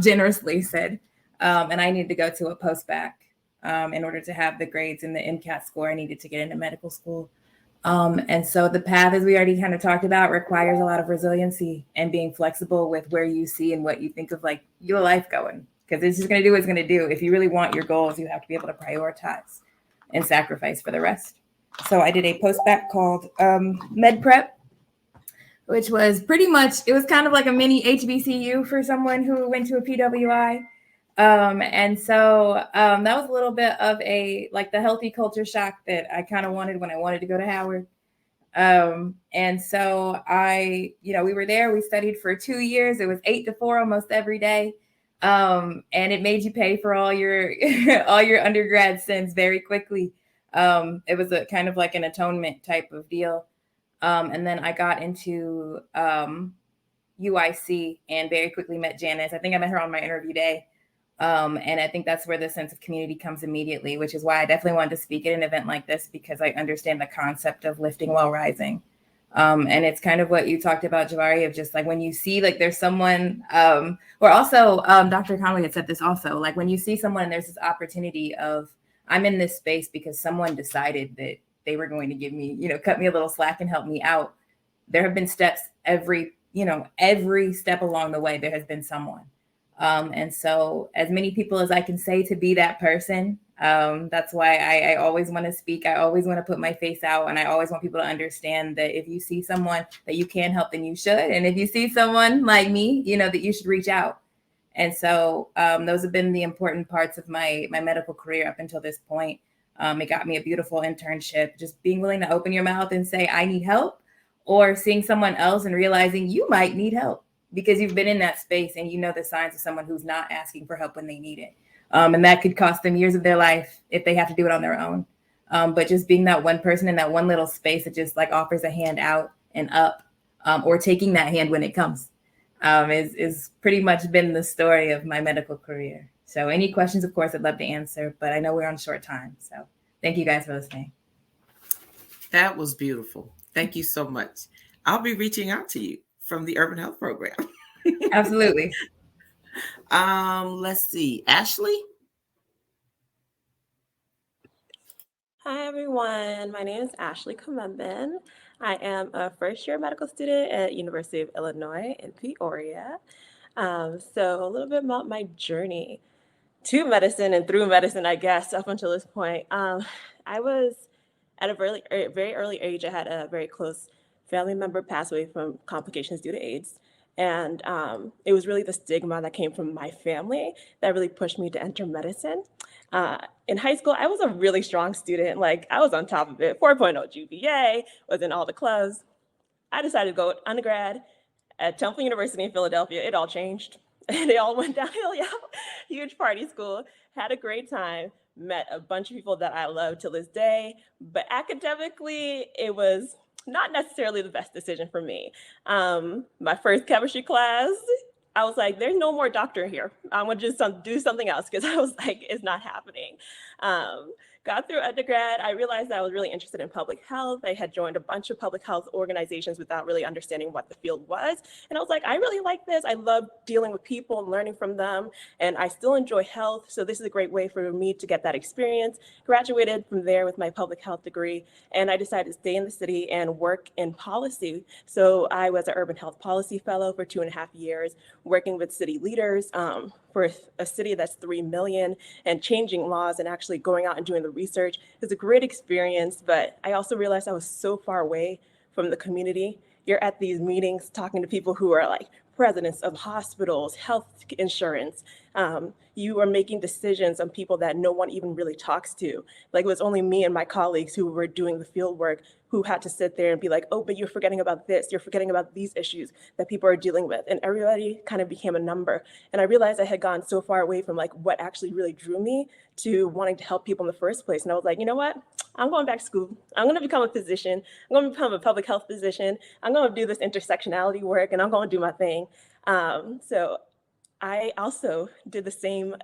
[SPEAKER 8] generously said. And I needed to go to a post-bac in order to have the grades and the MCAT score I needed to get into medical school. And so the path, as we already kind of talked about, requires a lot of resiliency and being flexible with where you see and what you think of like your life going, because it's just going to do what it's going to do. If you really want your goals, you have to be able to prioritize and sacrifice for the rest. So I did a post-bac called Med Prep, which was pretty much, it was kind of like a mini HBCU for someone who went to a PWI. And so that was a little bit of like the healthy culture shock that I kind of wanted when I wanted to go to Howard. And so we were there, we studied for 2 years. It was 8 to 4 almost every day. And it made you pay for all your, all your undergrad sins very quickly. It was a kind of like an atonement type of deal. And then I got into UIC and very quickly met Janice. I think I met her on my interview day. And I think that's where the sense of community comes immediately, which is why I definitely wanted to speak at an event like this, because I understand the concept of lifting while rising. And it's kind of what you talked about, Jabari, of just like when you see like there's someone, or also Dr. Conway had said this also, like when you see someone and there's this opportunity of, I'm in this space because someone decided that they were going to give me, cut me a little slack and help me out. There have been steps every step along the way, there has been someone. And so as many people as I can say to be that person, that's why I always want to speak. I always want to put my face out, and I always want people to understand that if you see someone that you can help, then you should. And if you see someone like me, that you should reach out. And so those have been the important parts of my medical career up until this point. It got me a beautiful internship, just being willing to open your mouth and say, I need help, or seeing someone else and realizing you might need help because you've been in that space and you know the signs of someone who's not asking for help when they need it. And that could cost them years of their life if they have to do it on their own. But just being that one person in that one little space that just like offers a hand out and up, or taking that hand when it comes, is pretty much been the story of my medical career. So any questions, of course, I'd love to answer, but I know we're on short time. So thank you guys for listening.
[SPEAKER 2] That was beautiful. Thank you so much. I'll be reaching out to you from the Urban Health Program.
[SPEAKER 8] Absolutely.
[SPEAKER 2] Let's see. Ashley?
[SPEAKER 9] Hi, everyone. My name is Ashley Kamembin. I am a first-year medical student at University of Illinois in Peoria. So a little bit about my journey to medicine and through medicine, I guess, up until this point. I was at a very early age. I had a very close family member pass away from complications due to AIDS. And it was really the stigma that came from my family that really pushed me to enter medicine. In high school, I was a really strong student. Like, I was on top of it. 4.0 GPA, was in all the clubs. I decided to go undergrad at Temple University in Philadelphia. It all changed. And it all went downhill. Yeah, huge party school. Had a great time. Met a bunch of people that I love till this day. But academically, it was not necessarily the best decision for me. My first chemistry class, I was like, there's no more doctor here. I'm gonna just do something else, because I was like, it's not happening. Got through undergrad, I realized I was really interested in public health. I had joined a bunch of public health organizations without really understanding what the field was. And I was like, I really like this. I love dealing with people and learning from them. And I still enjoy health. So this is a great way for me to get that experience. Graduated from there with my public health degree. And I decided to stay in the city and work in policy. So I was an urban health policy fellow for 2.5 years, working with city leaders for a city that's 3 million, and changing laws and actually going out and doing the research. It was a great experience, but I also realized I was so far away from the community. You're at these meetings talking to people who are like presidents of hospitals, health insurance. You are making decisions on people that no one even really talks to. Like, it was only me and my colleagues who were doing the field work who had to sit there and be like, oh, but you're forgetting about this. You're forgetting about these issues that people are dealing with. And everybody kind of became a number. And I realized I had gone so far away from like what actually really drew me to wanting to help people in the first place. And I was like, you know what? I'm going back to school. I'm going to become a physician. I'm going to become a public health physician. I'm going to do this intersectionality work, and I'm going to do my thing. So I also did the same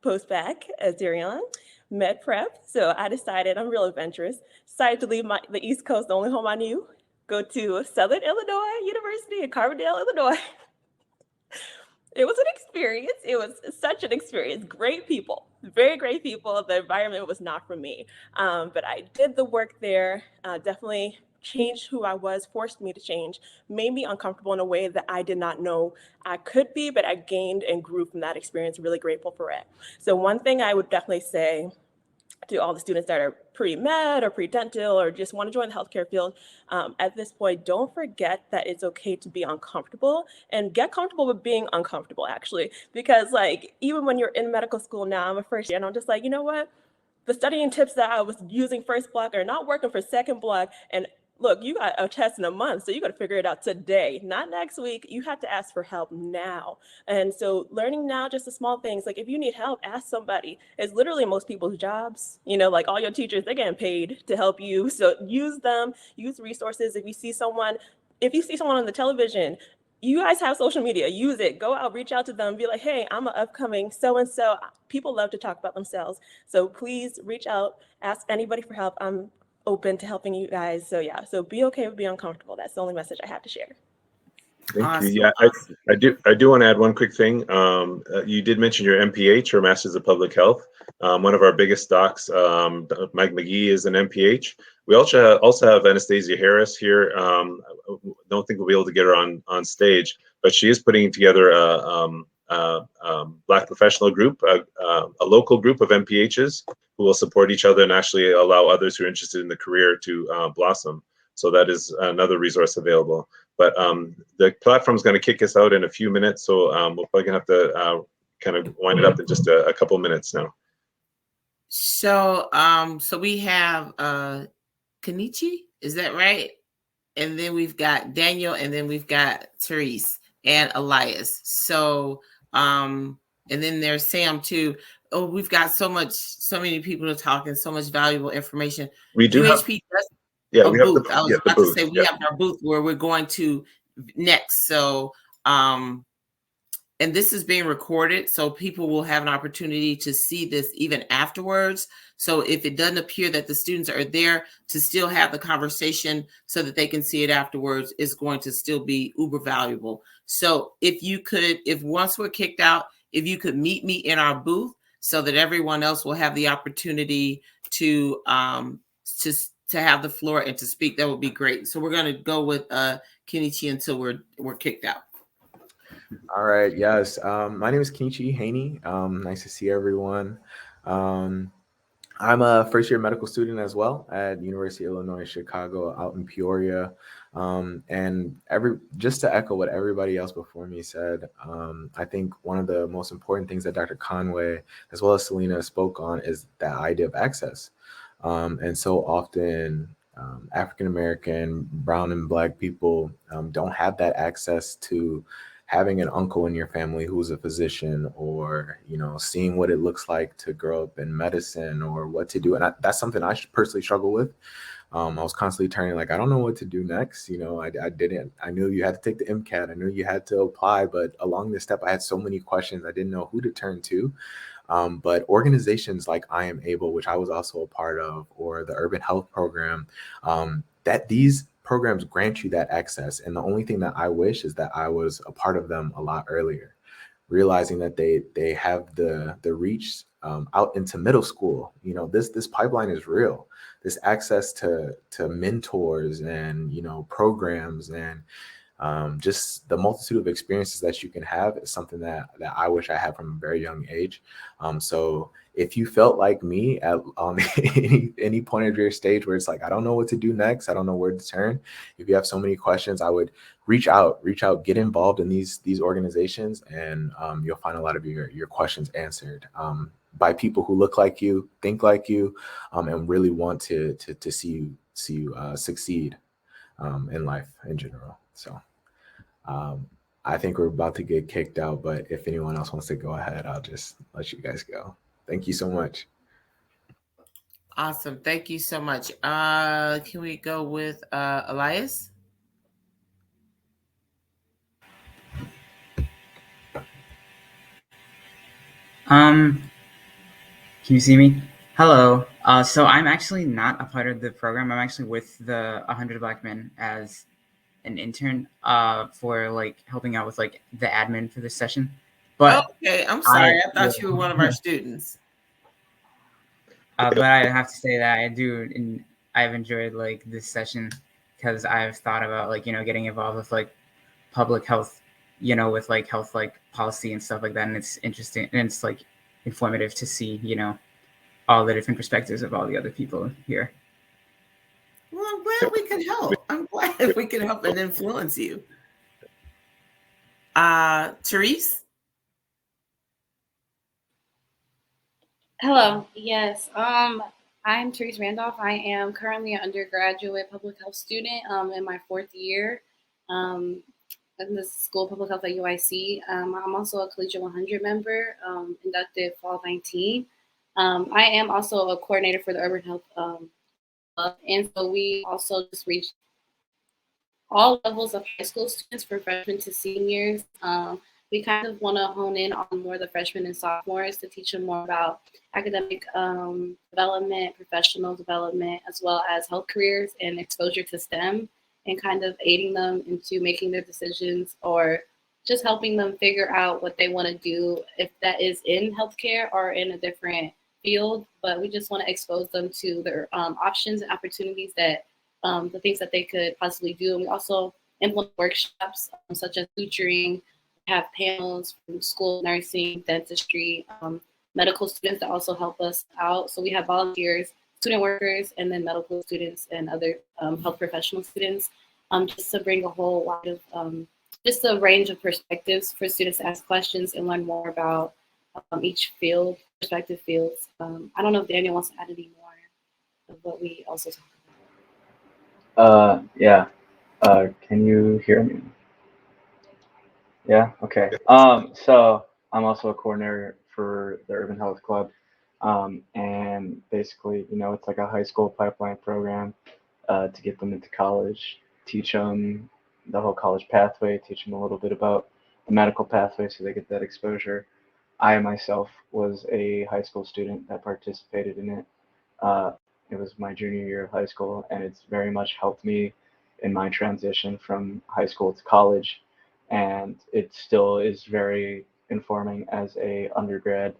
[SPEAKER 9] post-bac as Darian, med prep. So I decided, I'm real adventurous, decided to leave the East Coast, the only home I knew, go to Southern Illinois University in Carbondale, Illinois. It was an experience. It was such an experience. Great people, very great people. The environment was not for me. But I did the work there, definitely changed who I was, forced me to change, made me uncomfortable in a way that I did not know I could be, but I gained and grew from that experience. Really grateful for it. So one thing I would definitely say to all the students that are pre-med or pre-dental or just want to join the healthcare field, at this point, don't forget that it's okay to be uncomfortable, and get comfortable with being uncomfortable, actually. Because like, even when you're in medical school now, I'm a first year, and I'm just like, you know what? The studying tips that I was using first block are not working for second block, and look, you got a test in a month, so you got to figure it out today, not next week. You have to ask for help now. And so learning now, just the small things, like if you need help, ask somebody. It's literally most people's jobs. You know, like all your teachers, they're getting paid to help you. So use them, use resources. If you see someone on the television, you guys have social media, use it, go out, reach out to them, be like, hey, I'm an upcoming so-and-so. People love to talk about themselves. So please reach out, ask anybody for help. I'm open to helping you guys. So yeah, so be okay with being uncomfortable. That's the only message I have to share.
[SPEAKER 1] Thank
[SPEAKER 2] Awesome.
[SPEAKER 1] you. Yeah, I do want to add one quick thing. You did mention your MPH, or Masters of Public Health. One of our biggest docs, Mike McGee, is an MPH. We also have Anastasia Harris here. Don't think we'll be able to get her on stage, but she is putting together a Black professional group, a local group of MPHs who will support each other and actually allow others who are interested in the career to blossom. So that is another resource available. But the platform is going to kick us out in a few minutes, so we're probably going to have to kind of wind it up in just a couple minutes now.
[SPEAKER 2] So, so we have Kenichi, is that right? And then we've got Daniel, and then we've got Therese and Elias. So, and then there's Sam too. Oh, we've got so many people to talk and so much valuable information.
[SPEAKER 1] We do
[SPEAKER 2] UHP does.
[SPEAKER 1] Yeah,
[SPEAKER 2] we have booth. I was about to say we have our booth where we're going to next. So, and this is being recorded, so people will have an opportunity to see this even afterwards. So if it doesn't appear that the students are there to still have the conversation so that they can see it afterwards, is going to still be uber valuable. So if once we're kicked out, if you could meet me in our booth so that everyone else will have the opportunity to have the floor and to speak, that would be great. So we're going to go with Kenichi until we're kicked out.
[SPEAKER 10] All right. Yes. My name is Kenichi Haney. Nice to see everyone. I'm a first-year medical student as well at University of Illinois Chicago, out in Peoria. And just to echo what everybody else before me said, I think one of the most important things that Dr. Conway, as well as Selena, spoke on is that idea of access. And so often African-American, brown and Black people don't have that access to having an uncle in your family who's a physician, or, seeing what it looks like to grow up in medicine or what to do. And that's something I personally struggle with. I was constantly turning I don't know what to do next. I knew you had to take the MCAT. I knew you had to apply, but along this step, I had so many questions. I didn't know who to turn to. But organizations like I Am Able, which I was also a part of, or the Urban Health Program, that these programs grant you that access. And the only thing that I wish is that I was a part of them a lot earlier, realizing that they have the reach out into middle school. This pipeline is real. This access to mentors and, programs and just the multitude of experiences that you can have is something that I wish I had from a very young age. So if you felt like me at any point of your stage where it's I don't know what to do next, I don't know where to turn. If you have so many questions, I would reach out, get involved in these organizations, and you'll find a lot of your questions answered by people who look like you, think like you, and really want to see you succeed in life in general. So I think we're about to get kicked out, but if anyone else wants to go ahead, I'll just let you guys go. Thank you so much.
[SPEAKER 2] Awesome. Thank you so much. Can we go with Elias?
[SPEAKER 11] Can you see me? Hello. So I'm actually not a part of the program. I'm actually with the 100 Black Men as an intern for helping out with the admin for this session. But
[SPEAKER 2] okay, I'm sorry. I thought you were one of our students.
[SPEAKER 11] But I have to say that I've enjoyed this session because I've thought about getting involved with public health, with health policy and stuff like that, and it's interesting and it's informative to see all the different perspectives of all the other people here.
[SPEAKER 2] Well, I'm glad we could help. I'm glad we could help and influence you. Therese?
[SPEAKER 12] Hello. Yes. I'm Therese Randolph. I am currently an undergraduate public health student in my 4th year in the School of Public Health at UIC. I'm also a Collegiate 100 member, inducted fall 19. I am also a coordinator for the Urban Health Club, and so we also just reached all levels of high school students, from freshmen to seniors. We kind of want to hone in on more the freshmen and sophomores to teach them more about academic development, professional development, as well as health careers and exposure to STEM, and kind of aiding them into making their decisions, or just helping them figure out what they want to do, if that is in healthcare or in a different field. But we just want to expose them to their options and opportunities, that the things that they could possibly do. And we also implement workshops such as tutoring, have panels from school, nursing, dentistry, medical students that also help us out. So we have volunteers, student workers, and then medical students and other health professional students, just to bring a whole lot of, just a range of perspectives for students to ask questions and learn more about each field, respective fields. I don't know if Daniel wants to add any more of what we also talk about.
[SPEAKER 13] Yeah. Can you hear me? Yeah. Okay. So I'm also a coordinator for the Urban Health Club, and basically, it's like a high school pipeline program to get them into college, teach them the whole college pathway, teach them a little bit about the medical pathway so they get that exposure. I myself was a high school student that participated in it. It was my junior year of high school, and it's very much helped me in my transition from high school to college. And it still is very informing as a undergrad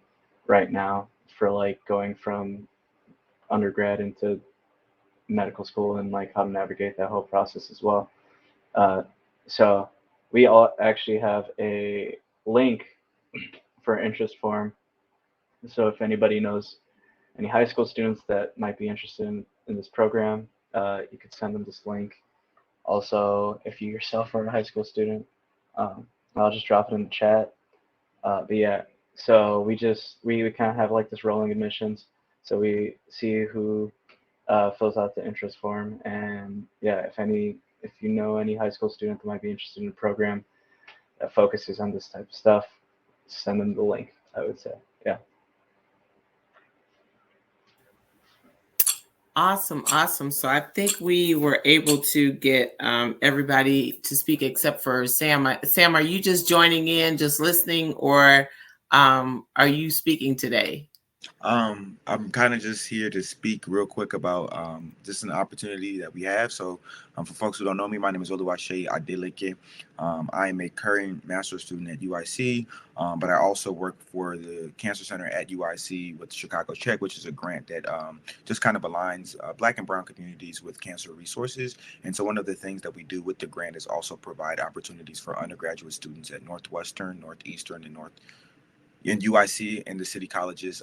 [SPEAKER 13] right now, for like going from undergrad into medical school, and like how to navigate that whole process as well. So we all actually have a link for interest form. So if anybody knows any high school students that might be interested in this program, you could send them this link. Also, if you yourself are a high school student, I'll just drop it in the chat. But yeah, so we kind of have like this rolling admissions. So we see who fills out the interest form, and yeah, if you know any high school student that might be interested in a program that focuses on this type of stuff, send them the link, I would say. Yeah.
[SPEAKER 2] Awesome. So I think we were able to get everybody to speak except for Sam. Sam, are you just joining in, just listening, or are you speaking today?
[SPEAKER 14] I'm kind of just here to speak real quick about just an opportunity that we have. So for folks who don't know me, my name is Oluwaseyi Adeleke. I am a current master's student at UIC, but I also work for the Cancer Center at UIC with Chicago Check, which is a grant that just kind of aligns Black and Brown communities with cancer resources. And so one of the things that we do with the grant is also provide opportunities for undergraduate students at Northwestern, Northeastern, and in UIC and the city colleges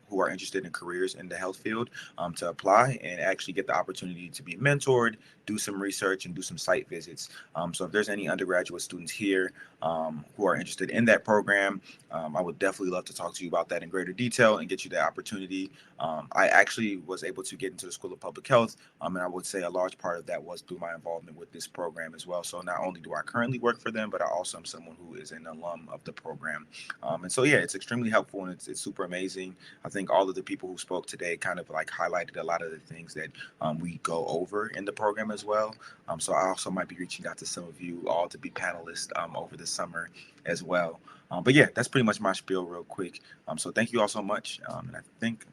[SPEAKER 14] who are interested in careers in the health field to apply and actually get the opportunity to be mentored, do some research, and do some site visits. So if there's any undergraduate students here who are interested in that program, I would definitely love to talk to you about that in greater detail and get you that opportunity. I actually was able to get into the School of Public Health, and I would say a large part of that was through my involvement with this program as well. So not only do I currently work for them, but I also am someone who is an alum of the program. And so, yeah, it's extremely helpful, and it's super amazing. I think all of the people who spoke today kind of like highlighted a lot of the things that we go over in the program as well. So I also might be reaching out to some of you all to be panelists over the summer as well. But yeah, that's pretty much my spiel real quick. So thank you all so much. And I think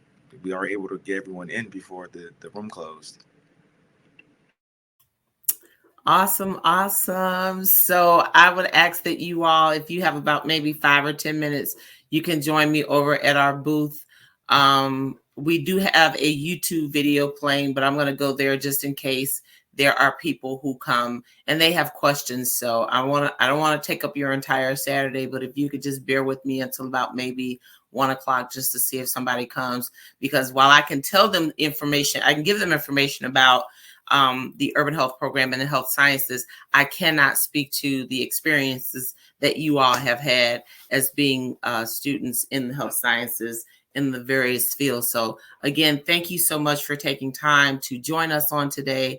[SPEAKER 14] we are able to get everyone in before the room closed.
[SPEAKER 2] Awesome. So I would ask that you all, if you have about maybe 5 or 10 minutes, you can join me over at our booth. We do have a YouTube video playing, but I'm going to go there just in case there are people who come and they have questions. So I don't want to take up your entire Saturday, but if you could just bear with me until about maybe 1 o'clock just to see if somebody comes, because while I can tell them information, I can give them information about the urban health program and the health sciences, I cannot speak to the experiences that you all have had as being students in the health sciences in the various fields. So again, thank you so much for taking time to join us on today.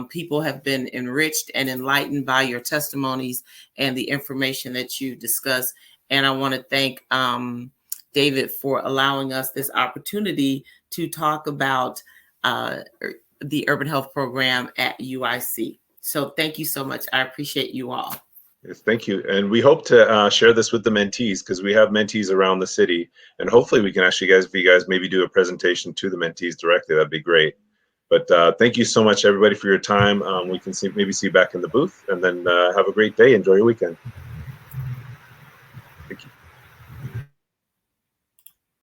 [SPEAKER 2] People have been enriched and enlightened by your testimonies and the information that you discussed. And I want to thank David for allowing us this opportunity to talk about the urban health program at UIC. So thank you so much. I appreciate you all.
[SPEAKER 1] Yes, thank you. And we hope to share this with the mentees, because we have mentees around the city. And hopefully we can actually, if you guys maybe do a presentation to the mentees directly, that'd be great. But thank you so much, everybody, for your time. We can maybe see you back in the booth, and then have a great day. Enjoy your weekend.